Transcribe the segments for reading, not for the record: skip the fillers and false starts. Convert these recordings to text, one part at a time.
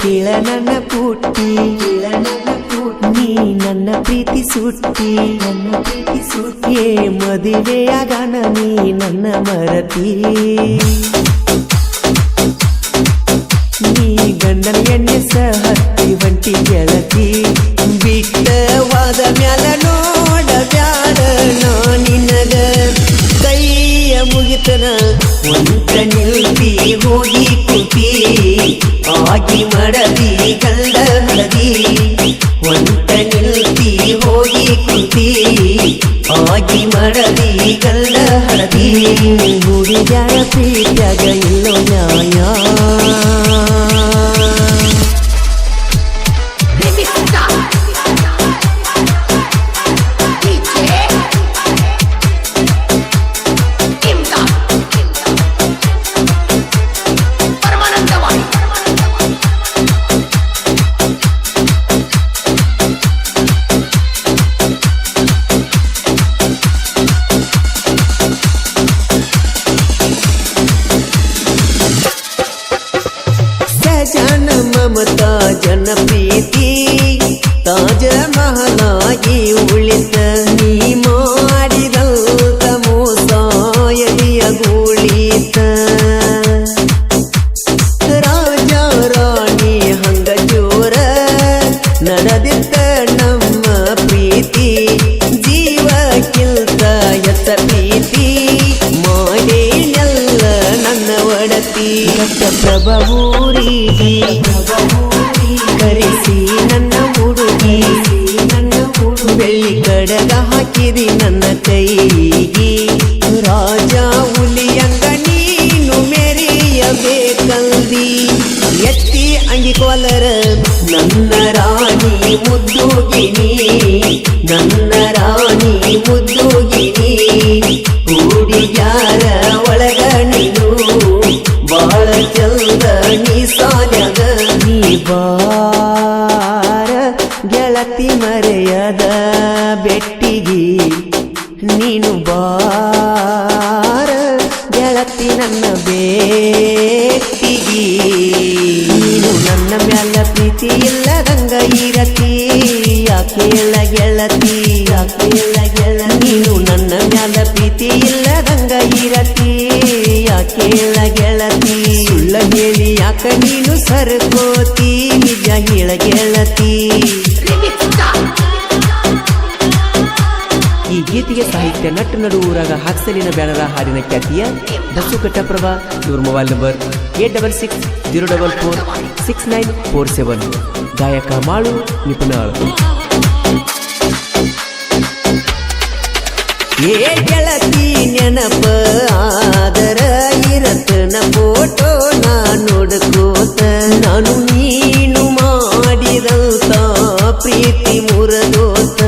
ಕೇಳ ನನ್ನ ಪುಟ್ಟಿ ನೀ ನನ್ನ ಪ್ರೀತಿ ಸುಟ್ಟಿ ಏ ಮದುವೆಯಾಗನ ನೀ ನನ್ನ ಮರತಿ ನೀ ಗಂಡನ ಎಣ್ಣೆ ಹತ್ತಿ ಬಂಟಿ ಗೆಳತಿ ಬಿಟ್ಟವಾದ ಮ್ಯಾಲ ನೋಡ ಬ್ಯಾಡ ನಾ ನಿನಗ ಕೈಯ ಮುಗಿತನ ಒಂದ ನಿಲ್ತಿ ಹೋಗಿ ಕುತಿ ಆಗಿ ಮಡದಿ ಗಂಡ ಹಳದಿ ಒಂದ ನಿಲ್ತಿ ಹೋಗಿ ಕುತಿ ಆಗಿ ಮಡದಿ ಗಂಡ ಹಳದಿ ಹುಡುಗ್ಯಾರ ಪ್ರೀತ್ಯಾಗ ಇಲ್ಲೋ ನ್ಯಾಯ ಜನ ಮಮತಾ ಜನ ಪ್ರೀತಿ ತಾಜ ಮಹಲಾಗಿ ಉಳಿತ ನೀ ಮಾಡಿದಂತ ಮೋಸ ಎದೆಯ ಗೂಳಿತ ರಾಜ ರಾಣಿ ಹಂಗ ಜೋರ ನಡೆದಿದ್ದ ನಮ್ಮ ಪ್ರೀತಿ ಜೀವಕ್ಕಿಂತ ಎತ್ತ ಪ್ರೀತಿ ಮಾಡೇನೆಲ್ಲ ನನ್ನ ಒಡತಿ ಪ್ರಭೂರಿಗೆ ಕರೆಸಿ ನನ್ನ ಹುಡುಗಿ ಬೆಳ್ಳಿ ಕಡಗ ಹಾಕಿದಿ ನನ್ನ ಕೈಗೆ ರಾಜ ಹುಲಿಯಂಗ ನೀನು ಮೆರೆಯಬೇಕಲ್ದಿ ಎತ್ತಿ ಅಂಗಿ ಕೊಲರ ನನ್ನ ರಾಣಿ ಮುದ್ದುಗಿನಿ ನನ್ನ ರಾಣಿ ಮುದ್ದುಗಿನಿ ಹುಡುಗ್ಯಾರ ಒಳಗ ನೀನು ಬಾಳ ಚಂದ ನೀ ಸಾನ್ಯಾಗ ನೀ ಬಾರ ಗೆಳತಿ ಮರೆಯದ ಬೆಟ್ಟಿಗಿ ನೀನು ಬಾರ ಗೆಳತಿ ನನ್ನ ಬೆಟ್ಟಿಗಿ ನೀನು ನನ್ನ ಮ್ಯಾಲ ಪ್ರೀತಿ ಇಲ್ಲದಂಗ ಇರತಿ ಯಾಕೇಳ ಗೆಳತಿ ನೀನು ನನ್ನ ಮ್ಯಾಲ ಪ್ರೀತಿ ಇಲ್ಲದಂಗ ಇರತಿ ಯಾಕೇಳ ಗೆಳತಿ ಸುಳ್ಳ ಹೇಳಿ ಯಾಕ ನೀನು ಸರ್ಕೋತಿ ನಿಜ ಹೇಳ ಗೆಳತಿ ಈ ಗೀತೆಗೆ ಸಾಹಿತ್ಯ ನಟ ನಡುವೂರಾಗ ಹಾಕ್ಸಲಿನ ಬ್ಯಾನರ ಹಾಡಿನ ಖ್ಯಾತಿಯ ದಸು ಕಟ್ಟಪ್ರಭ ಇವ್ರ ಮೊಬೈಲ್ ನಂಬರ್ 8660446947 ಗಾಯಕ ಮಾಳು ನಿಪುಣಾಳ್ ಏ ಗೆಳತಿ ನೆನಪ ಆದರ ಇರತನ ಫೋಟೋ ನಾ ನೋಡ್ಕೋತ ನಾನು ನೀನು ಮಾಡಿದಂತ ಪ್ರೀತಿ ಮುರದೋತ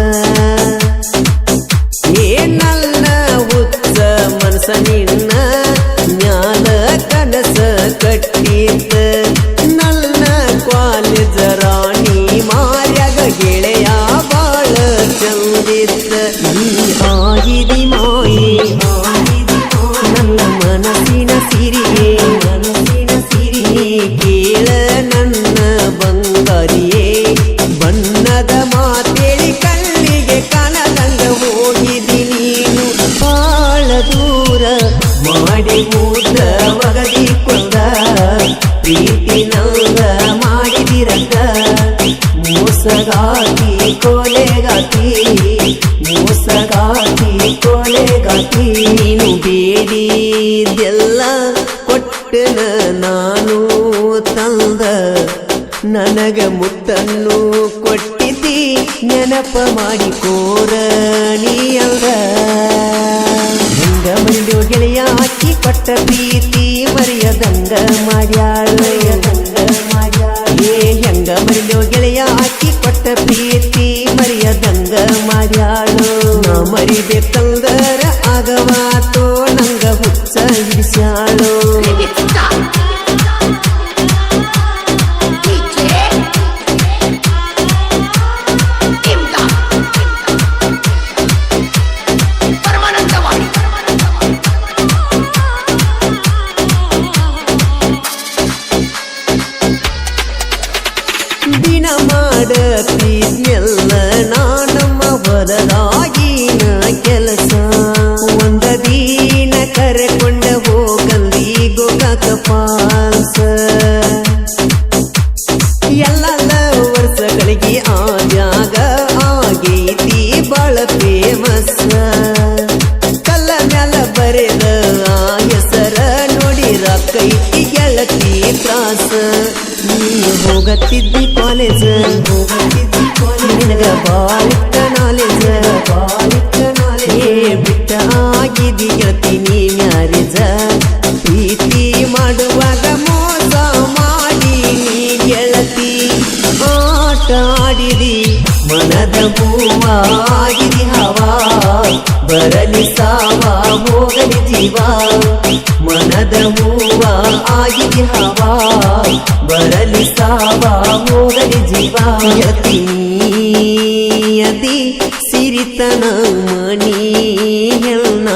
ಏ ನನ್ನ ಹುಚ್ಚ ಮನಸ ನಿನ್ನ ಜ್ಞಾನ ಕನಸ ಕಟ್ಟಿದ್ದ ನನ್ನ ಕಾಲೇಜ ರಾಣಿ ಮಾರ್ಯಾಗ ಗೆಳೆಯ ಬಾಳ ಚಂದಿದ್ದ ನೀ ಆಗಿದಿ ಮಾಯೆ ನನ್ನ ಮನಸ್ಸಿನ ಸಿರಿಯೇ ಕೇಳ ನನ್ನ ಬಂಗಾರಿಯೇ ಬಣ್ಣದ ಮಾತೇಳಿ ಕಣ್ಣಿಗೆ ಕಾಣದಂಗ ಹೋಗಿದಿ ನೀನು ಬಾಳ ದೂರ ಮಾಡಿ ಮೂದ ಒಗದಿ ಕೊಂದ ಪ್ರೀತಿ ನಂಗ ಮಾಡಿದಿರಂಗ ಮೋಸಗಾತಿ ಕೊಲೆಗಾತಿ ಕೊಲೆಗಾತಿ ನೀನು ಬೇಡಿದೆಲ್ಲ ಕೊಟ್ಟನ ನಾನು ತಂದ ನನಗ ಮುತ್ತನ್ನು ಕೊಟ್ಟಿದ್ದಿ ನೆನಪ ಮಾಡಿ ಕೋರಣಿಯಂಗ ಹೆಂಗ ಮಂಡ್ಯೋ ಗೆಳೆಯ ಹಾಕಿ ಕೊಟ್ಟ ಪ್ರೀತಿ ಮರೆಯದಂಗ ಮಾಡ್ಯಾಳ ಹೆಂಗ ಮಂಡ್ಯೋ ಗೆಳೆಯ ಹಾಕಿ ಕೊಟ್ಟ ಪ್ರೀತಿ ಮರೆಯದಂಗ ಮಾಡ್ಯಾಳು ನಾ ಮರಿಬೇಕಂದರ ಆಗವಾತೋ ನಂಗ ಹುಚ್ಚ ಹಿಡಿಸ್ಯಾಳು ಹೋಗತ್ತಿದ್ದಿ ಕಾಲೇಜ್ ನಿನಗ ಬಾಳಿಟ್ಟ ನಾಲೇಜ್ ಬಿಟ್ಟ ಆಗಿದಿ ಗೆಳತಿ ನೀ ಮ್ಯಾರೇಜ ಪ್ರೀತಿ ಮಾಡುವಾಗ ಮೋಸ ಮಾಡಿ ನೀ ಗೆಳತಿ ಆಟ ಆಡಿದಿ ಮನದ ಹೂವಾಗಿದಿ ಹವಾ ಬರಲಿ ಸಾವ ಹೋಗಲಿ ಜೀವ ಮನದ ಹೂವ ಆಗಿದಿ ಹವಾ ಬರಲಿ ಸಾವ ಹೋಗಲಿ ಜೀವ ಯತಿ ಸಿರಿತನ ಮಣಿ ಹೆಣ್ಣ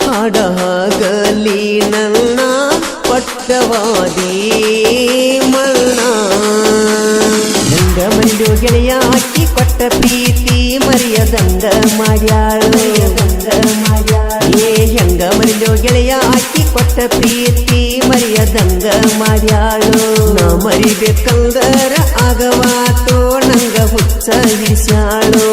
ಹಾಡಾಗಲಿ ನನ್ನ ಪಟ್ಟವಾದಿ ಮಣ್ಣ ಹೆಂಗ ಮಂಡು ಗೆಳೆಯ ಹಾಕಿ ಕೊಟ್ಟ ಪ್ರೀತಿ ಮರೆಯದಂಗ ಮಾಡ್ಯಾಳು ಹೆಂಗ ಮಂಡು ಗೆಳೆಯ ಹಾಕಿ ಕೊಟ್ಟ ಪ್ರೀತಿ ಮರೆಯದಂಗ ಮಾಡ್ಯಾಳು ನಾ ಮರಿಬೇಕಂದರ ಆಗವಾತೋ ನಂಗ ಹುಚ್ಚ ಹಿಡಿಸ್ಯಾಳು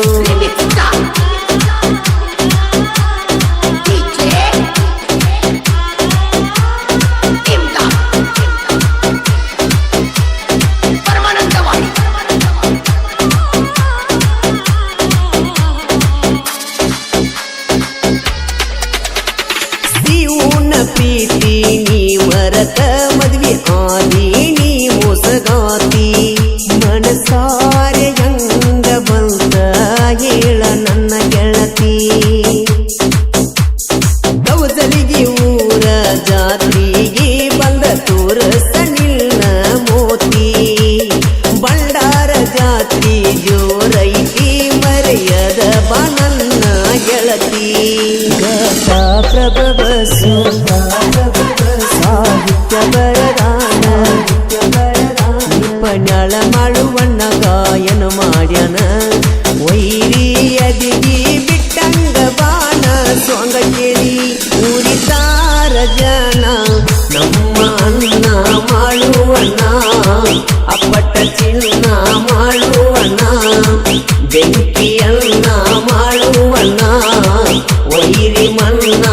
ಪ್ರೀತಿ ನೀ ಮರತ ಮದ್ವಿ ಆದಿ ನೀ ಮೋಸಗಾತಿ ಮನಸಾರೆ ಹಂಗ ಬಂತ ಹೇಳ ನನ್ನ ಗೆಳತಿ ಕೌಸಲಿಗೆ ಊರ ಜಾತ್ರೆಗೆ ಬಂದ ತೋರಸ ನಿನ್ನ ಮೋತಿ ಬಂಡಾರ ಜಾತ್ರೆ ಜೋರೈತಿ ಮರೆಯದ ಬಾ ನನ್ನ ಗೆಳತಿ ಪ್ರಭವ ಸಾಹಿತ್ಯ ಬರದಾನ ಪಣ್ಯಾಳ ಮಾಡುವಣ್ಣ ಗಾಯನ ಮಾಡ್ಯಾನ ವೈರಿಯದಿಗಿ ಬಿಟ್ಟಂಗ ಬಾಣ ಸೊಂಗ ಕೇಳಿ ಉರಿತಾರ ಜನ ನಮ್ಮ ಅಣ್ಣ ಮಾಡುವಣ್ಣ ಅಪ್ಪಟ ಚಿನ್ನ ಮಾಡುವಣ್ಣ ಬೆಂಕಿ ಅಣ್ಣ ಮಾಡುವಣ್ಣ ವೈರಿ ಮಣ್ಣ